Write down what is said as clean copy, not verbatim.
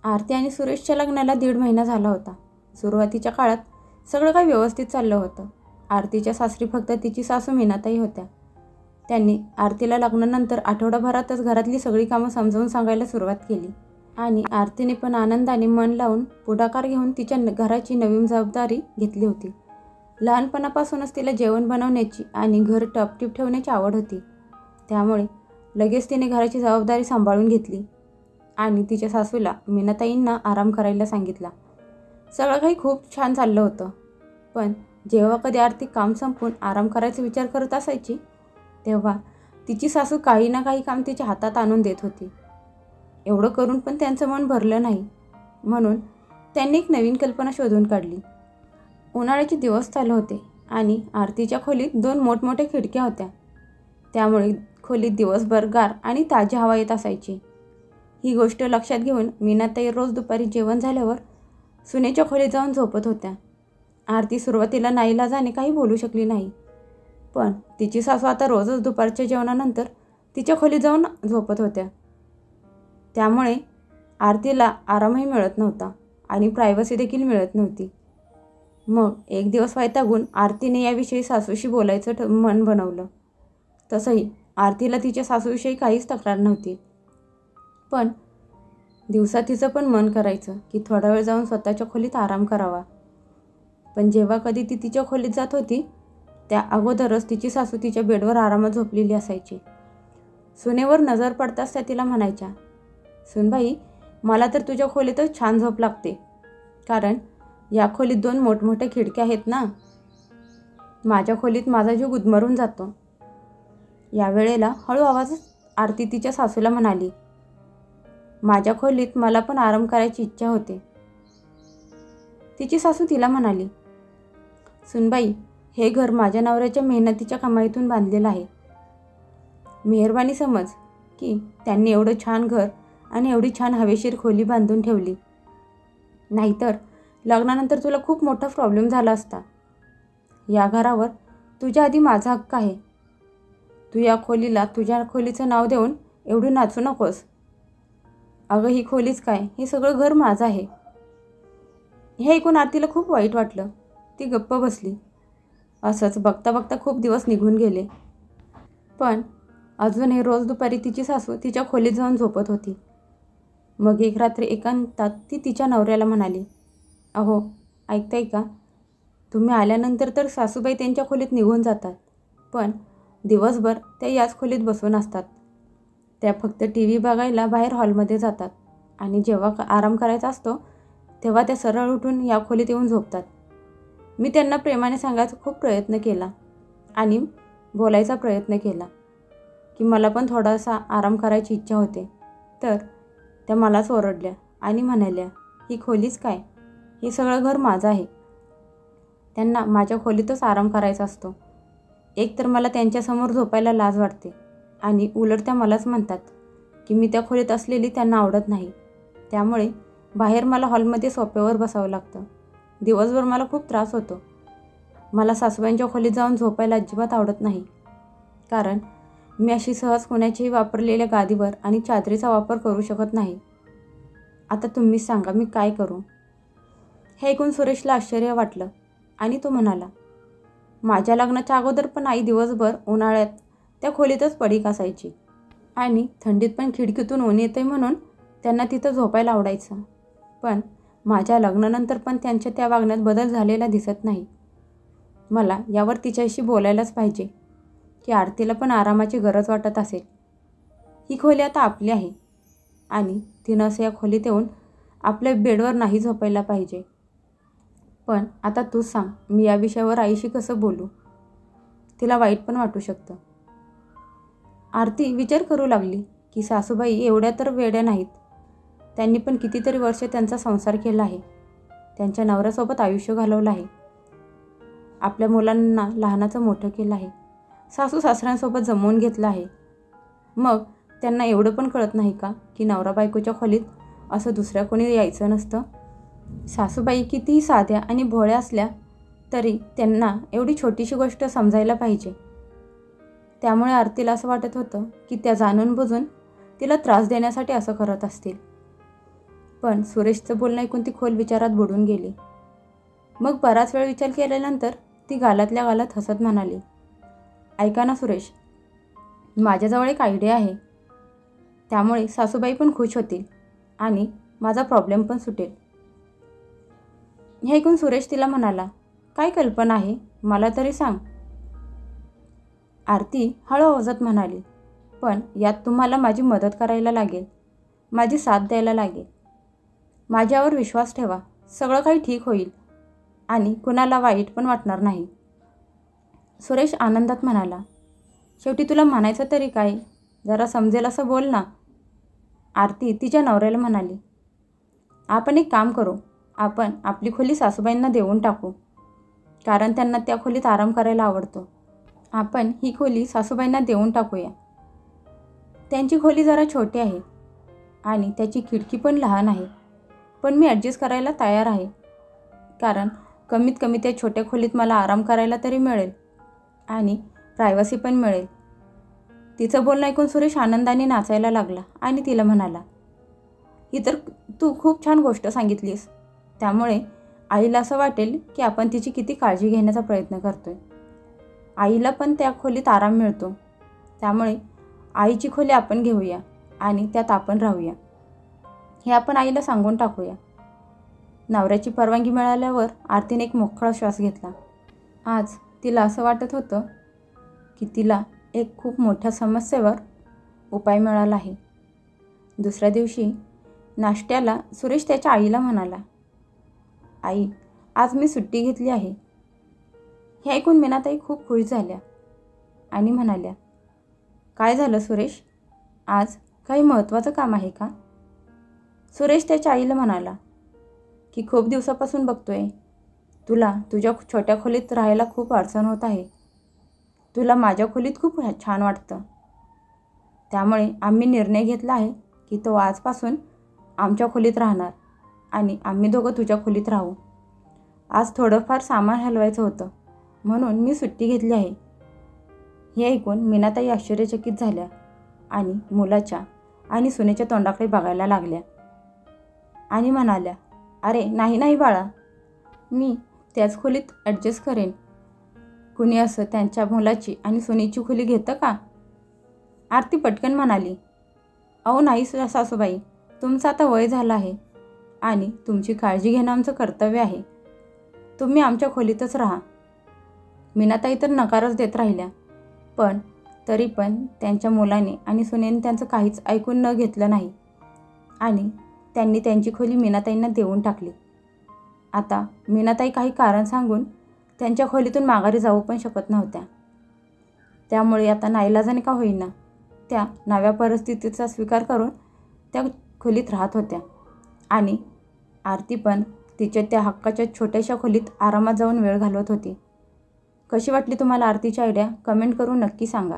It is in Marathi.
आरती आणि सुरेशच्या लग्नाला 1.5 महिना झाला होता. सुरुवातीच्या काळात सगळं काही व्यवस्थित चाललं होतं. आरतीच्या सासरी फक्त तिची सासू मीनाताई होत्या. त्यांनी आरतीला लग्नानंतर आठवडाभरातच घरातली सगळी कामं समजावून सांगायला सुरुवात केली आणि आरतीने पण आनंदाने मन लावून पुढाकार घेऊन तिच्या घराची नवीन जबाबदारी घेतली होती. लहानपणापासूनच तिला जेवण बनवण्याची आणि घर टपटीप ठेवण्याची आवड होती. त्यामुळे लगेच तिने घराची जबाबदारी सांभाळून घेतली आणि तिच्या सासूला मीनाताईंना आराम करायला सांगितला. सगळं काही खूप छान चाललं होतं. पण जेव्हा कधी आरती काम संपवून आराम करायचा विचार करत असायची तेव्हा तिची सासू काही ना काही काम तिच्या हातात आणून देत होती. एवढं करून पण त्यांचं मन भरलं नाही. म्हणून त्यांनी एक नवीन कल्पना शोधून काढली. उन्हाळ्याचे दिवस चालू होते आणि आरतीच्या खोलीत 2 मोठमोठ्या खिडक्या होत्या. त्यामुळे खोलीत दिवसभर गार आणि ताजी हवा येत असायची. ही गोष्ट लक्षात घेऊन मीनाताई रोज दुपारी जेवण झाल्यावर सुनेच्या खोलीत जाऊन झोपत होत्या. आरती सुरुवातीला नाईलाजाने काही बोलू शकली नाही. पण तिची सासू आता रोजच दुपारच्या जेवणानंतर तिच्या खोलीत जाऊन झोपत होत्या. त्यामुळे आरतीला आरामही मिळत नव्हता आणि प्रायव्हसी देखील मिळत नव्हती. मग एक दिवस वैतागून आरतीने याविषयी सासूशी बोलायचं मन बनवलं. तसंही आरतीला तिच्या सासूविषयी काहीच तक्रार नव्हती. पण दिवसा तिचं पण मन करायचं की थोडा वेळ जाऊन स्वतःच्या खोलीत आराम करावा. पण जेव्हा कधी ती तिच्या खोलीत जात होती त्या अगोदरच तिची सासू तिच्या बेडवर आरामात झोपलेली असायची. सुनेवर नजर पडताच त्या तिला म्हणायच्या, सुनबाई, मला तर तुझ्या खोलीतच छान झोप लागते, कारण या खोलीत 2 मोठमोठ्या खिडक्या आहेत ना. माझ्या खोलीत माझा जीव गुदमरून जातो. यावेळेला हळू आवाजात आरती तिच्या सासूला म्हणाली, माझ्या खोलीत मला पण आराम करायची इच्छा होते. तिची सासू तिला म्हणाली, सुनबाई, हे घर माझ्या नवऱ्याच्या मेहनतीच्या कमाईतून बांधलेलं आहे. मेहरबानी समज की त्यांनी एवढं छान घर आणि एवढी छान हवेशीर खोली बांधून ठेवली. नाहीतर लग्नानंतर तुला खूप मोठा प्रॉब्लेम झाला असता. या घरावर तुझ्या आधी माझा हक्क आहे. तू या खोलीला तुझ्या खोलीचं नाव देऊन एवढी नाचू नकोस. अगं, ही खोलीच काय, हे सगळं घर माझं आहे. हे ऐकून आरतीला खूप वाईट वाटलं. ती गप्प बसली. असंच बघता बघता खूप दिवस निघून गेले. पण अजूनही रोज दुपारी तिची सासू तिच्या खोलीत जाऊन झोपत होती. मग एक रात्री एकांतात ती तिच्या नवऱ्याला म्हणाली, अहो, ऐकताय का? तुम्ही आल्यानंतर तर सासूबाई त्यांच्या खोलीत निघून जातात, पण दिवसभर त्या याच खोलीत बसून असतात. त्या फक्त TV बघायला बाहेर हॉलमध्ये जातात आणि जेव्हा आराम करायचा असतो तेव्हा त्या सरळ उठून या खोलीत येऊन झोपतात. मी त्यांना प्रेमाने सांगायचा खूप प्रयत्न केला आणि बोलायचा प्रयत्न केला की मला पण थोडासा आराम करायची इच्छा होते, तर त्या मलाच ओरडल्या आणि म्हणाल्या, ही खोलीच काय, हे सगळं घर माझं आहे. त्यांना माझ्या खोलीतच आराम करायचा असतो. एक तर मला त्यांच्यासमोर झोपायला लाज वाटते आणि उलट त्या मलाच म्हणतात की मी त्या खोलीत असलेली त्यांना आवडत नाही. त्यामुळे बाहेर मला हॉलमध्ये सोफ्यावर बसावं लागतं. दिवसभर मला खूप त्रास होतो. मला सासूबाईंच्या खोलीत जाऊन झोपायला अजिबात आवडत नाही, कारण मी अशी सहज कोणाच्याही वापरलेल्या गादीवर आणि चादरीचा वापर करू शकत नाही. आता तुम्हीच सांगा, मी काय करू? हे ऐकून सुरेशला आश्चर्य वाटलं आणि तो म्हणाला, माझ्या लग्नाच्या अगोदर पण आई दिवसभर उन्हाळ्यात त्या खोलीतच पडीक असायची आणि थंडीत पण खिडकीतून ऊन येते म्हणून त्यांना तिथं झोपायला आवडायचं. पण माझ्या लग्नानंतर पण त्यांच्या त्या वागण्यात बदल झालेला दिसत नाही. मला यावर तिच्याशी बोलायलाच पाहिजे की आरतीला पण आरामाची गरज वाटत असेल. ही खोली आता आपली आहे आणि तिनं असं या खोलीत येऊन आपल्या बेडवर नाही झोपायला पाहिजे. पण आता तूच सांग, मी या विषयावर आईशी कसं बोलू? तिला वाईट पण वाटू शकतं. आरती विचार करू लागली की सासूबाई एवढ्या तर वेड्या नाहीत. त्यांनी पण कितीतरी वर्ष त्यांचा संसार केला आहे. त्यांच्या नवऱ्यासोबत आयुष्य घालवलं आहे. आपल्या मुलांना लहानाचं मोठं केलं आहे. सासू सासऱ्यांसोबत जमवून घेतलं आहे. मग त्यांना एवढं पण कळत नाही का की नवरा बायकोच्या खोलीत असं दुसऱ्या कोणी यायचं नसतं? सासूबाई कितीही साध्या आणि भोळ्या असल्या तरी त्यांना एवढी छोटीशी गोष्ट समजायला पाहिजे. त्यामुळे आरतीला असं वाटत होतं की त्या जाणून बुजून तिला त्रास देण्यासाठी असं करत असतील. पण सुरेशचं बोलणं ऐकून ती खोल विचारात बुडून गेली. मग बराच वेळ विचार केल्यानंतर ती गालातल्या गालात हसत म्हणाली, ऐका ना सुरेश, माझ्याजवळ एक आयडिया आहे. त्यामुळे सासूबाई पण खुश होतील आणि माझा प्रॉब्लेम पण सुटेल. हे ऐकून सुरेश तिला म्हणाला, काय कल्पना आहे मला तरी सांग. आरती हळू आवाजात म्हणाली, पण यात तुम्हाला माझी मदत करायला लागेल, माझी साथ द्यायला लागेल. माझ्यावर विश्वास ठेवा, सगळं काही ठीक होईल आणि कुणाला वाईट पण वाटणार नाही. सुरेश आनंदात म्हणाला, शेवटी तुला म्हणायचं तरी काय, जरा समजेल असं बोल ना. आरती तिच्या नवऱ्याला म्हणाली, आपण एक काम करू, आपण आपली खोली सासूबाईंना देऊन टाकू, कारण त्यांना त्या खोलीत आराम करायला आवडतो. आपण ही खोली सासूबाईंना देऊन टाकूया. त्यांची खोली जरा छोटी आहे आणि त्याची खिडकी पण लहान आहे, पण मी ॲडजस्ट करायला तयार आहे, कारण कमीत कमी त्या छोट्या खोलीत मला आराम करायला तरी मिळेल आणि प्रायव्हसी पण मिळेल. तिचं बोलणं ऐकून सुरेश आनंदाने नाचायला लागला आणि तिला म्हणाला, ही तर तू खूप छान गोष्ट सांगितलीस. त्यामुळे आईला असं वाटेल की आपण तिची किती काळजी घेण्याचा प्रयत्न करतोय. आईला पण त्या खोलीत आराम मिळतो, त्यामुळे आईची खोली आपण घेऊया आणि त्यात आपण राहूया, हे आपण आईला सांगून टाकूया. नवऱ्याची परवानगी मिळाल्यावर आरतीने एक मोकळा श्वास घेतला. आज तिला असं वाटत होतं की तिला एक खूप मोठ्या समस्येवर उपाय मिळाला आहे. दुसऱ्या दिवशी नाश्त्याला सुरेश त्याच्या आईला म्हणाला, आई, आज मी सुट्टी घेतली आहे. हे ऐकून मीनाताई खूप खुश झाल्या आणि म्हणाल्या, काय झालं सुरेश, आज काही महत्त्वाचं काम आहे का? सुरेश त्याच्या आईला म्हणाला की खूप दिवसापासून बघतोय, तुला तुझ्या छोट्या खोलीत राहायला खूप अडचण होत आहे. तुला माझ्या खोलीत खूप छान वाटतं. त्यामुळे आम्ही निर्णय घेतला आहे की तो आजपासून आमच्या खोलीत राहणार आणि आम्ही दोघं तुझ्या खोलीत राहू. आज थोडंफार सामान हलवायचं होतं म्हणून मी सुट्टी घेतली आहे. हे ऐकून मीनाताई आश्चर्यचकित झाल्या आणि मुलाच्या आणि सुनेच्या तोंडाकडे बघायला लागल्या आणि म्हणाल्या, अरे नाही नाही बाळा, मी त्याच खोलीत ॲडजस्ट करेन. कुणी असं त्यांच्या मुलाची आणि सुनेची खोली घेतं का? आरती पटकन म्हणाली, अहो नाही सासूबाई, तुमचं आता वय झालं आहे आणि तुमची काळजी घेणं आमचं कर्तव्य आहे. तुम्ही आमच्या खोलीतच राहा. मीनाताई तर नकारच देत राहिल्या, पण तरी पण त्यांच्या मुलाने आणि सुनेने त्यांचं काहीच ऐकून न घेतलं नाही आणि त्यांनी त्यांची खोली मीनाताईंना देऊन टाकली. आता मीनाताई काही कारण सांगून त्यांच्या खोलीतून माघारी जाऊ पण शकत नव्हत्या. त्यामुळे आता नाईलाजाने का होईना त्या नव्या परिस्थितीचा स्वीकार करून त्या खोलीत राहत होत्या आणि आरती पण तिच्या त्या हक्काच्या छोट्याशा खोलीत आरामात जाऊन वेळ घालवत होती. कशी वाटली तुम्हाला आरतीची आयडिया? कमेंट करून नक्की सांगा.